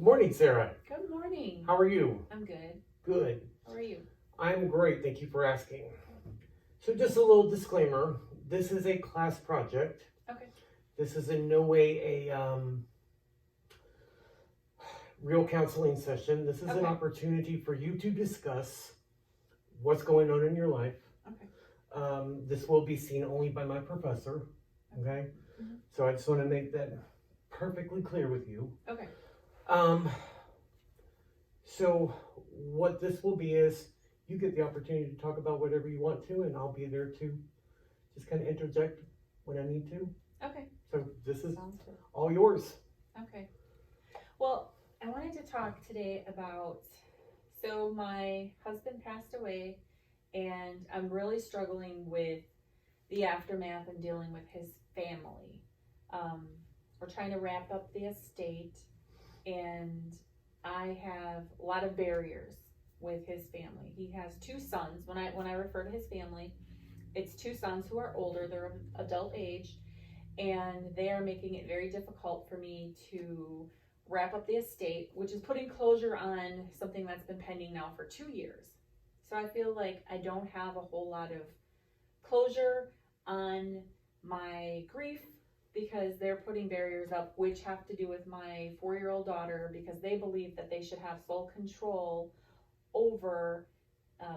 morning, Sarah. Good morning. How are you? I'm good. Good. How are you? I'm great. Thank you for asking. So just a little disclaimer. This is a class project. Okay. This is in no way a real counseling session. This is an Okay. opportunity for you to discuss what's going on in your life. Okay. This will be seen only by my professor. Okay. Mm-hmm. So I just want to make that perfectly clear with you. Okay. So what this will be is you get the opportunity to talk about whatever you want to, and I'll be there to just kind of interject when I need to. Okay. So this is Sounds good. all yours. Okay. Well, I wanted to talk today about, so my husband passed away and I'm really struggling with the aftermath and dealing with his family. We're trying to wrap up the estate and I have a lot of barriers with his family. He has two sons. When I refer to his family, it's two sons who are older, they're of adult age, and they are making it very difficult for me to wrap up the estate, which is putting closure on something that's been pending now for 2 years. So I feel like I don't have a whole lot of closure on my grief because they're putting barriers up, which have to do with my 4-year-old daughter, because they believe that they should have sole control over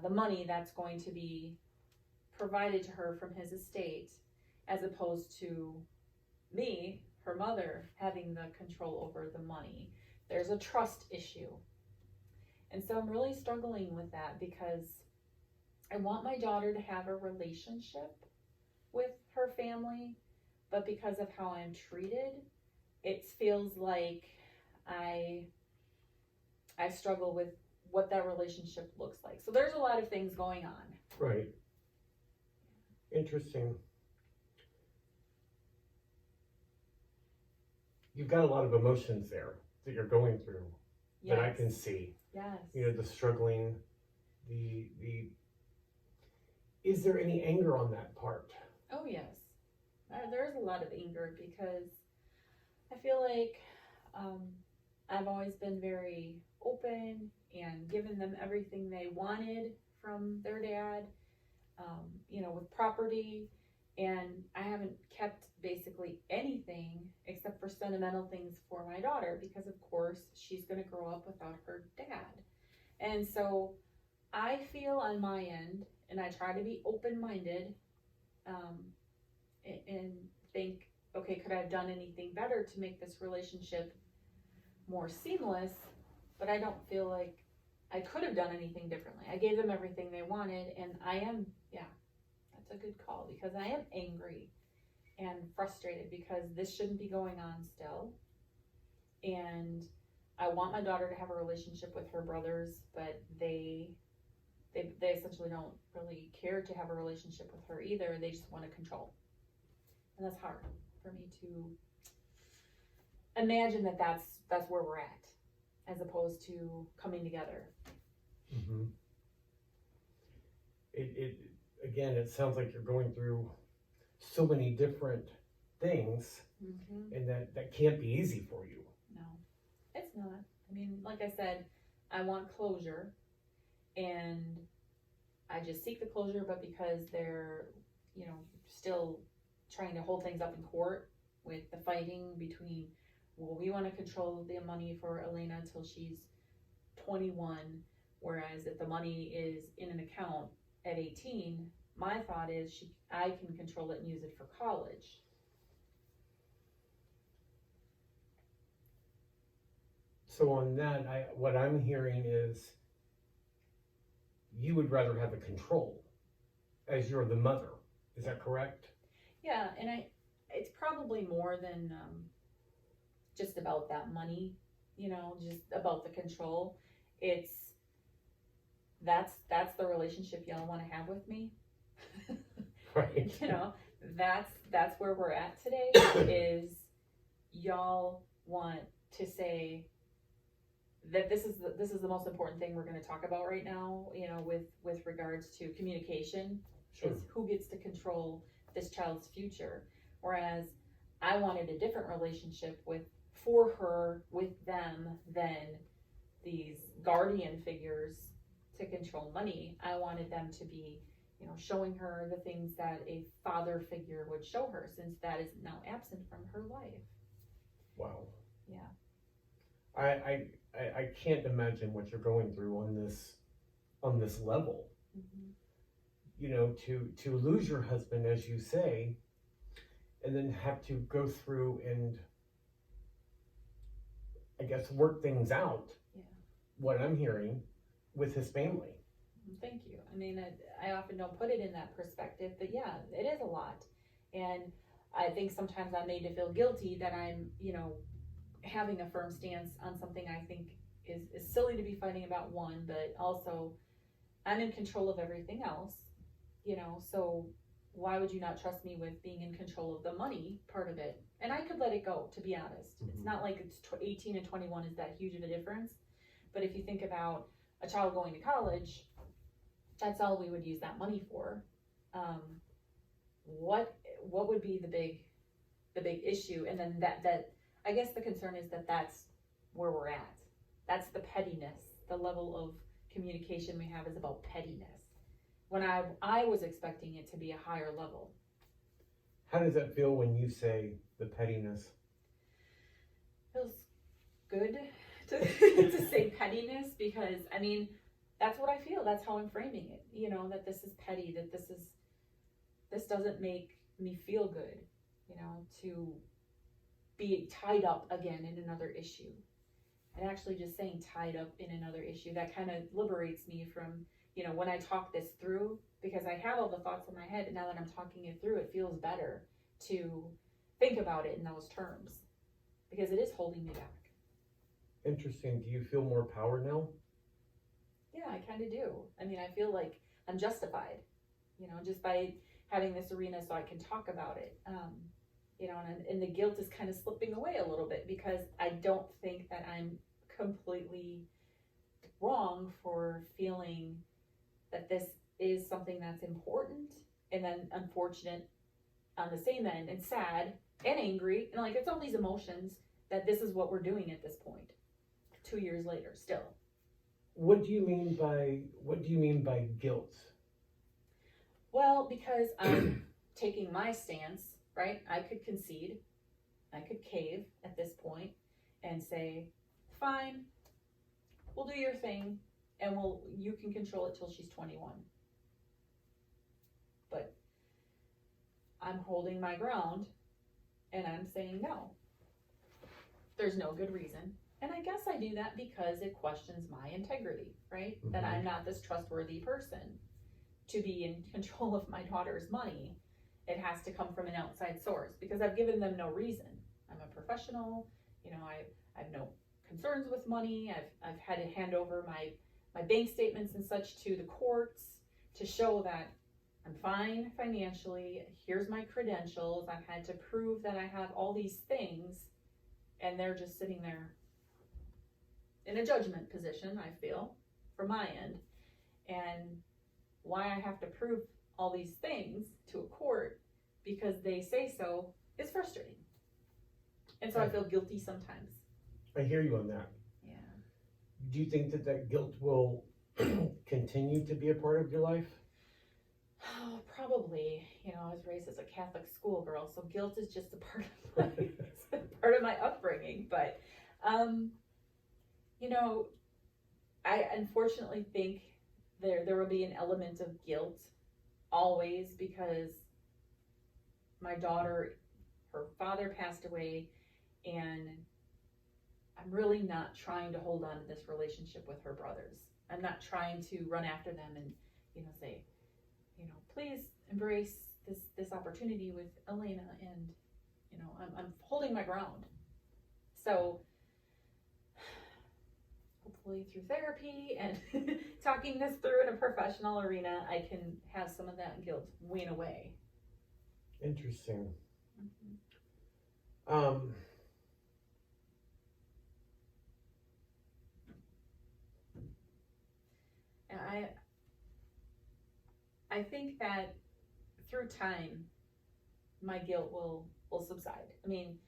the money that's going to be provided to her from his estate, as opposed to me, her mother, having the control over the money. There's a trust issue. And so I'm really struggling with that because I want my daughter to have a relationship with her family, but because of how I'm treated, it feels like I struggle with what that relationship looks like. So there's a lot of things going on. Right. Interesting. You've got a lot of emotions there that you're going through that I can see. Yes. You know, the struggling, the is there any anger on that part? Oh, yes. There's a lot of anger because I feel like I've always been very open and given them everything they wanted from their dad, with property, and I haven't kept basically anything except for sentimental things for my daughter because, of course, she's going to grow up without her dad. And so I feel on my end, and I try to be open-minded, and think, okay, could I have done anything better to make this relationship more seamless? But I don't feel like I could have done anything differently. I gave them everything they wanted, and that's a good call because I am angry and frustrated because this shouldn't be going on still. And I want my daughter to have a relationship with her brothers, but they essentially don't really care to have a relationship with her either. They just want to control. And that's hard for me to imagine that's where we're at, as opposed to coming together. Mm-hmm. It sounds like you're going through so many different things, Mm-hmm. and that can't be easy for you. No, it's not. I mean, like I said, I want closure, and I just seek the closure, but because they're, still trying to hold things up in court with the fighting between, well, we want to control the money for Elena until she's 21, whereas if the money is in an account at 18, my thought is I can control it and use it for college. So on that, what I'm hearing is you would rather have the control as you're the mother. Is that correct? Yeah, and it's probably more than just about that money, just about the control. That's the relationship y'all want to have with me. Right. That's where we're at today, is y'all want to say that this is the most important thing we're going to talk about right now, with regards to communication. Sure. Is who gets to control this child's future. Whereas I wanted a different relationship with for her with them than these guardian figures to control money. I wanted them to be, showing her the things that a father figure would show her, since that is now absent from her life. Wow. Yeah. I can't imagine what you're going through on this level. To lose your husband, as you say, and then have to go through and, I guess, work things out. Yeah. What I'm hearing with his family. Thank you. I mean, I often don't put it in that perspective, but yeah, it is a lot. And I think sometimes I'm made to feel guilty that I'm, having a firm stance on something I think is silly to be fighting about, one, but also I'm in control of everything else, so why would you not trust me with being in control of the money part of it? And I could let it go, to be honest. It's not like it's 18 and 21 is that huge of a difference. But if you think about a child going to college, that's all we would use that money for. What would be the big issue? And then that I guess the concern is that that's where we're at. That's the pettiness. The level of communication we have is about pettiness, when I was expecting it to be a higher level. How does that feel when you say the pettiness? Feels good to say pettiness, because I mean, that's what I feel. That's how I'm framing it. That this is petty, that this doesn't make me feel good, to be tied up again in another issue. And actually just saying tied up in another issue, that kind of liberates me from, when I talk this through, because I have all the thoughts in my head, and now that I'm talking it through, it feels better to think about it in those terms, because it is holding me back. Interesting. Do you feel more power now? Yeah, I kind of do. I mean, I feel like I'm justified, just by having this arena so I can talk about it. And the guilt is kind of slipping away a little bit, because I don't think that I'm completely wrong for feeling that this is something that's important, and then unfortunate on the same end, and sad and angry, and like, it's all these emotions, that this is what we're doing at this point, 2 years later still. What do you mean by guilt? Well, because I'm taking my stance, right? I could concede, I could cave at this point and say, fine, we'll do your thing, and you can control it till she's 21. But I'm holding my ground, and I'm saying no. There's no good reason. And I guess I do that because it questions my integrity, right? That I'm not this trustworthy person to be in control of my daughter's money. It has to come from an outside source, because I've given them no reason. I'm a professional, I have no concerns with money. I've had to hand over my bank statements and such to the courts to show that I'm fine financially. Here's my credentials. I've had to prove that I have all these things, and they're just sitting there in a judgment position, I feel, from my end. And why I have to prove all these things to a court because they say so is frustrating. And so I feel guilty sometimes. I hear you on that. Yeah. Do you think that guilt will continue to be a part of your life? Oh, probably. I was raised as a Catholic schoolgirl, so guilt is just a part of my upbringing. But, I unfortunately think there will be an element of guilt always, because my daughter, her father passed away, and I'm really not trying to hold on to this relationship with her brothers. I'm not trying to run after them and, say, please embrace this opportunity with Elena, and, I'm holding my ground. So hopefully through therapy and talking this through in a professional arena, I can have some of that guilt wane away. Interesting. And I think that through time, my guilt will subside. I mean,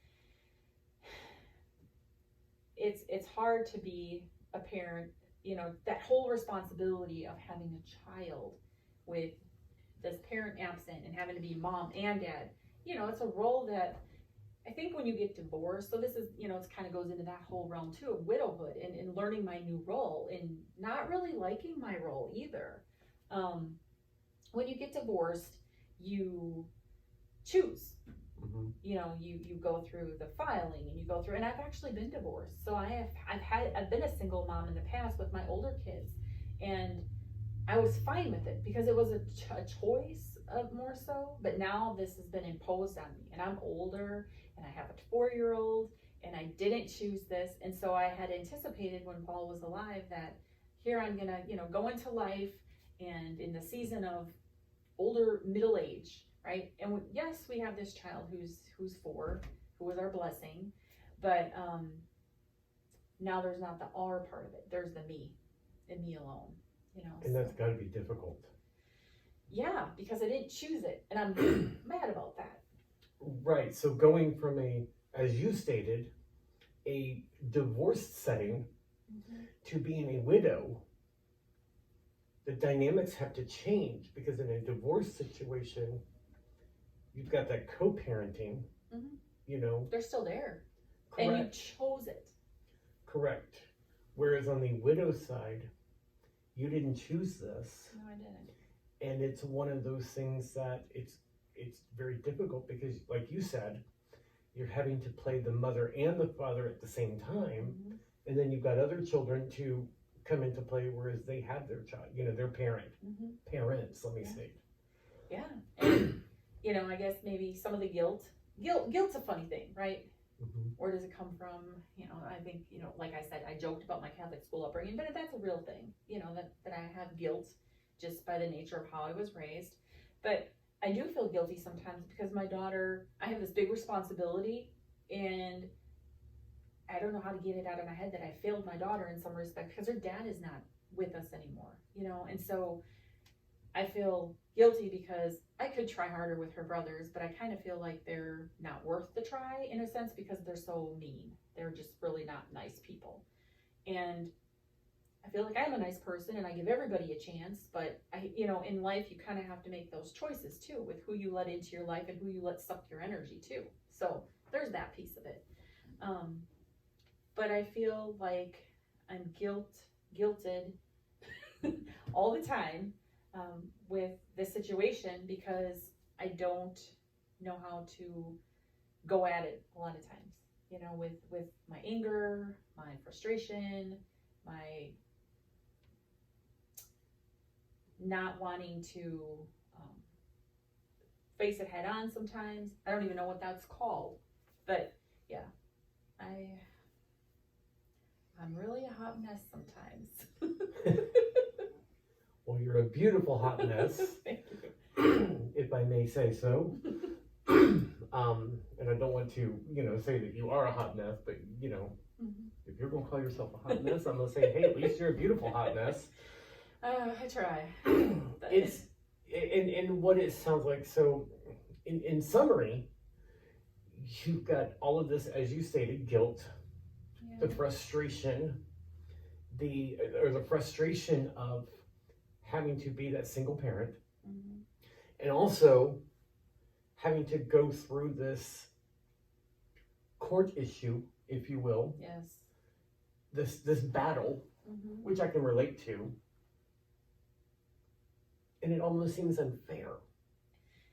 it's hard to be a parent, you know, that whole responsibility of having a child with this parent absent and having to be mom and dad. You know, it's a role that I think when you get divorced, so this is, you know, it kind of goes into that whole realm too of widowhood and learning my new role and not really liking my role either. When you get divorced, you choose. You know, you go through the filing and you go through, and I've actually been divorced, so I've been a single mom in the past with my older kids, and I was fine with it because it was a choice of more so. But now this has been imposed on me, and I'm older, and I have a 4-year-old, and I didn't choose this, and so I had anticipated when Paul was alive that here I'm gonna, you know, go into life, and in the season of older middle age, right? And yes, we have this child who's 4, who was our blessing, but now there's not the R part of it. There's the me, and me alone. You know, and that's got to be difficult. Yeah, because I didn't choose it, and I'm mad about that. Right. So going from as you stated, a divorced setting to being a widow, the dynamics have to change because in a divorce situation, you've got that co-parenting. You know, they're still there, correct. And you chose it. Correct. Whereas on the widow side, you didn't choose this. No, I didn't. And it's one of those things that it's very difficult because, like you said, you're having to play the mother and the father at the same time, and then you've got other children to come into play, whereas they have their child, you know, their parents, let me say. Yeah, and you know, I guess maybe some of the guilt's a funny thing, right? Where does it come from? You know, I think, you know, like I said, I joked about my Catholic school upbringing, but that's a real thing, you know, that I have guilt just by the nature of how I was raised. But I do feel guilty sometimes because my daughter, I have this big responsibility, and I don't know how to get it out of my head that I failed my daughter in some respect because her dad is not with us anymore, you know, and so I feel guilty because I could try harder with her brothers, but I kind of feel like they're not worth the try in a sense because they're so mean. They're just really not nice people. And I feel like I'm a nice person and I give everybody a chance, but you know, in life you kind of have to make those choices too with who you let into your life and who you let suck your energy too. So there's that piece of it. But I feel like I'm guilted all the time with this situation because I don't know how to go at it a lot of times, you know, with my anger, my frustration, my not wanting to face it head on sometimes. I don't even know what that's called, but yeah, I'm really a hot mess sometimes. Well, you're a beautiful hot mess. Thank you. If I may say so. And I don't want to, you know, say that you are a hot mess, but you know, if you're gonna call yourself a hot mess, I'm gonna say, hey, at least you're a beautiful hot mess. I try. It's and what it sounds like. So, in summary, you've got all of this, as you stated, guilt, the frustration, the frustration of having to be that single parent, and also having to go through this court issue, if you will. Yes. This battle, which I can relate to. And it almost seems unfair.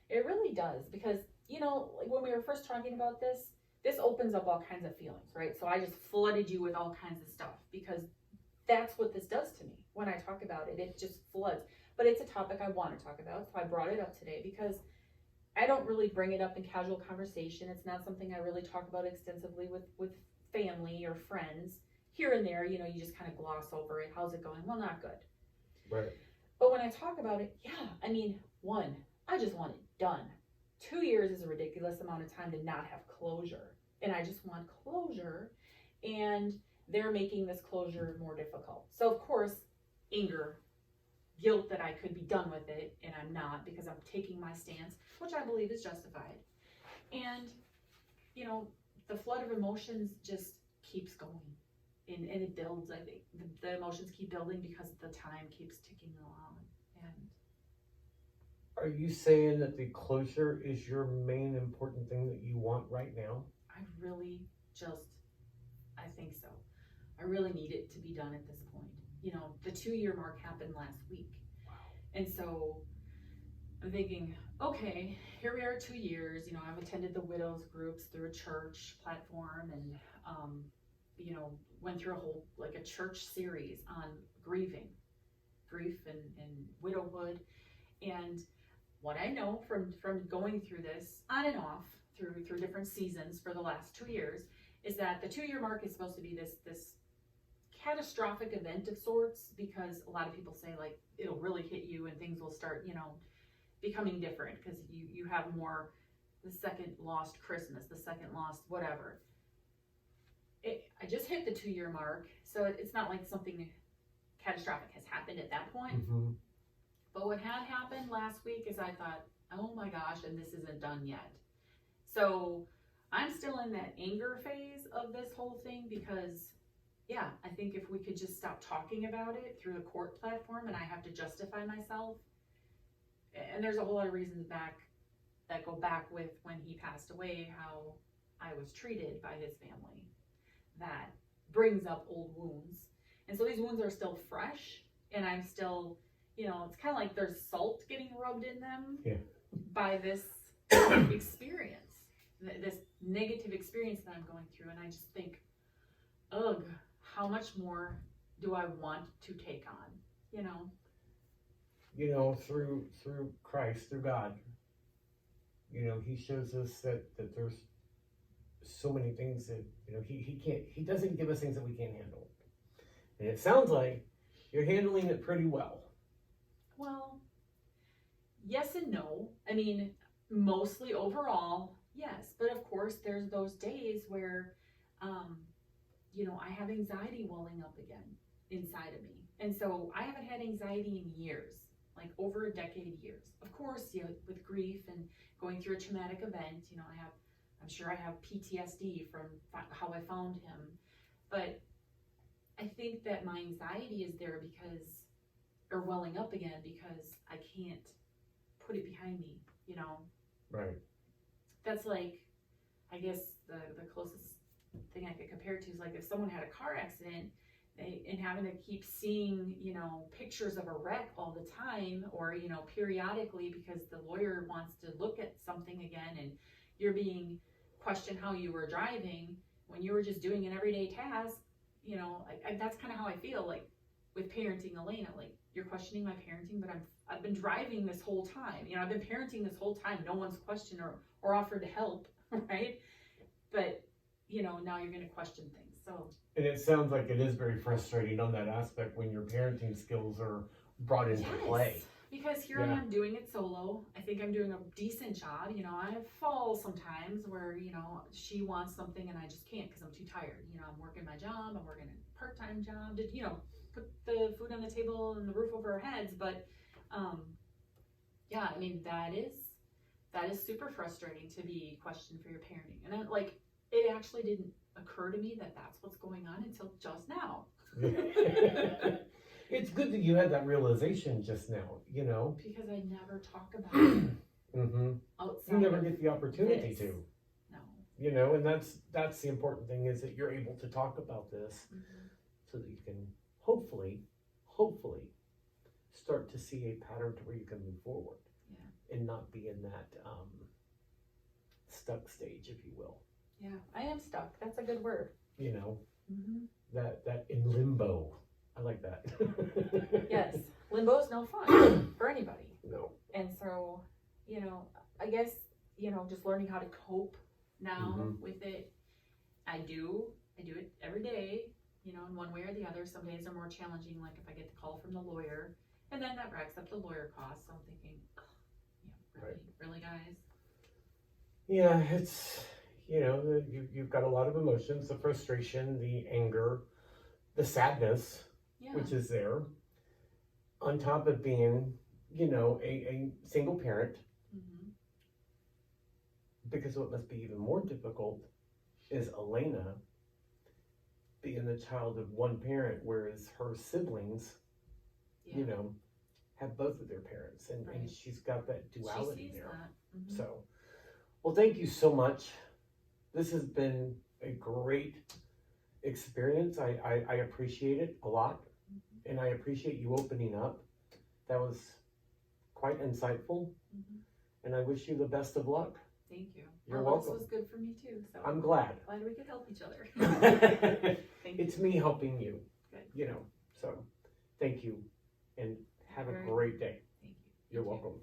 It really does, because, you know, like when we were first talking about this opens up all kinds of feelings, right? So I just flooded you with all kinds of stuff because that's what this does to me. When I talk about it, it just floods. But it's a topic I want to talk about, so I brought it up today because I don't really bring it up in casual conversation. It's not something I really talk about extensively with family or friends. Here and there, you know, you just kind of gloss over it. How's it going? Well, not good. Right. But when I talk about it, yeah, I mean, 1, I just want it done. 2 years is a ridiculous amount of time to not have closure. And I just want closure. And they're making this closure more difficult. So, of course, anger, guilt that I could be done with it, and I'm not because I'm taking my stance, which I believe is justified. And, you know, the flood of emotions just keeps going. and it builds. I think the emotions keep building because the time keeps ticking along. And Are you saying that the closure is your main important thing that you want right now? I really I think so. I really need it to be done at this point. You know, the 2-year mark happened last week. Wow. And so I'm thinking, okay, here we are 2 years. You know, I've attended the widows groups through a church platform and, you know, went through a church series on grief and widowhood. And what I know from going through this on and off through different seasons for the last 2 years is that the 2-year mark is supposed to be this catastrophic event of sorts, because a lot of people say like it'll really hit you and things will start, you know, becoming different because you have more, the second lost Christmas, the second lost whatever. I just hit the 2-year mark, so it's not like something catastrophic has happened at that point. Mm-hmm. But what had happened last week is I thought, oh my gosh, and this isn't done yet. So I'm still in that anger phase of this whole thing because, yeah, I think if we could just stop talking about it through the court platform and I have to justify myself, and there's a whole lot of reasons that go back with when he passed away, how I was treated by his family, that brings up old wounds. And so these wounds are still fresh, and I'm still, you know, it's kind of like there's salt getting rubbed in them by this experience, this negative experience that I'm going through. And I just think, ugh, how much more do I want to take on, you know? You know, through Christ, through God, you know, he shows us that there's so many things that, you know, he doesn't give us things that we can't handle. And it sounds like you're handling it pretty well. Well, yes and no. I mean, mostly overall, yes. But of course, there's those days where, you know, I have anxiety welling up again inside of me. And so I haven't had anxiety in years, like over a decade years. Of course, you know, with grief and going through a traumatic event, you know, I'm sure I have PTSD from how I found him. But I think that my anxiety is there or welling up again because I can't put it behind me, you know? Right. That's like, I guess the closest thing I could compare it to is like if someone had a car accident and having to keep seeing, you know, pictures of a wreck all the time, or, you know, periodically because the lawyer wants to look at something again and you're being questioned how you were driving when you were just doing an everyday task, you know, that's kind of how I feel like with parenting Elena. Like, you're questioning my parenting, but I've been driving this whole time. You know, I've been parenting this whole time. No one's questioned or offered to help, right? But, you know, now you're going to question things. So. And it sounds like it is very frustrating on that aspect when your parenting skills are brought into play. Because here I am doing it solo. I think I'm doing a decent job. You know, I fall sometimes where, you know, she wants something and I just can't because I'm too tired. You know, I'm working my job. I'm working a part-time job to, you know, put the food on the table and the roof over our heads. But, yeah, I mean, that is super frustrating to be questioned for your parenting. And then, like, it actually didn't occur to me that that's what's going on until just now. It's good that you had that realization just now, you know? Because I never talk about it mm-hmm. outside. You never get the opportunity to. No. You know, and that's the important thing, is that you're able to talk about this so that you can hopefully start to see a pattern to where you can move forward and not be in that stuck stage, if you will. Yeah, I am stuck. That's a good word. You know, that in limbo. I like that. Yes, limbo is no fun for anybody. No. And so, you know, I guess, you know, just learning how to cope now with it. I do it every day, you know, in one way or the other. Some days are more challenging, like if I get the call from the lawyer, and then that racks up the lawyer costs. So I'm thinking, really, guys? Yeah, it's, you know, you've got a lot of emotions, the frustration, the anger, the sadness, which is there, on top of being, you know, a single parent. Because what must be even more difficult is Elena being the child of one parent, whereas her siblings, Yeah. you know, have both of their parents, and Right. she's got that duality She sees there. that. Mhm. So, well, thank you so much. This has been a great experience. I appreciate it a lot, and I appreciate you opening up. That was quite insightful, and I wish you the best of luck. Thank you. You're Well, welcome. this was good for me too. So I'm glad. glad we could help each other. Thank It's me helping you. Good. You know, so thank you, and have a Very great day. Thank you. You're You too. welcome.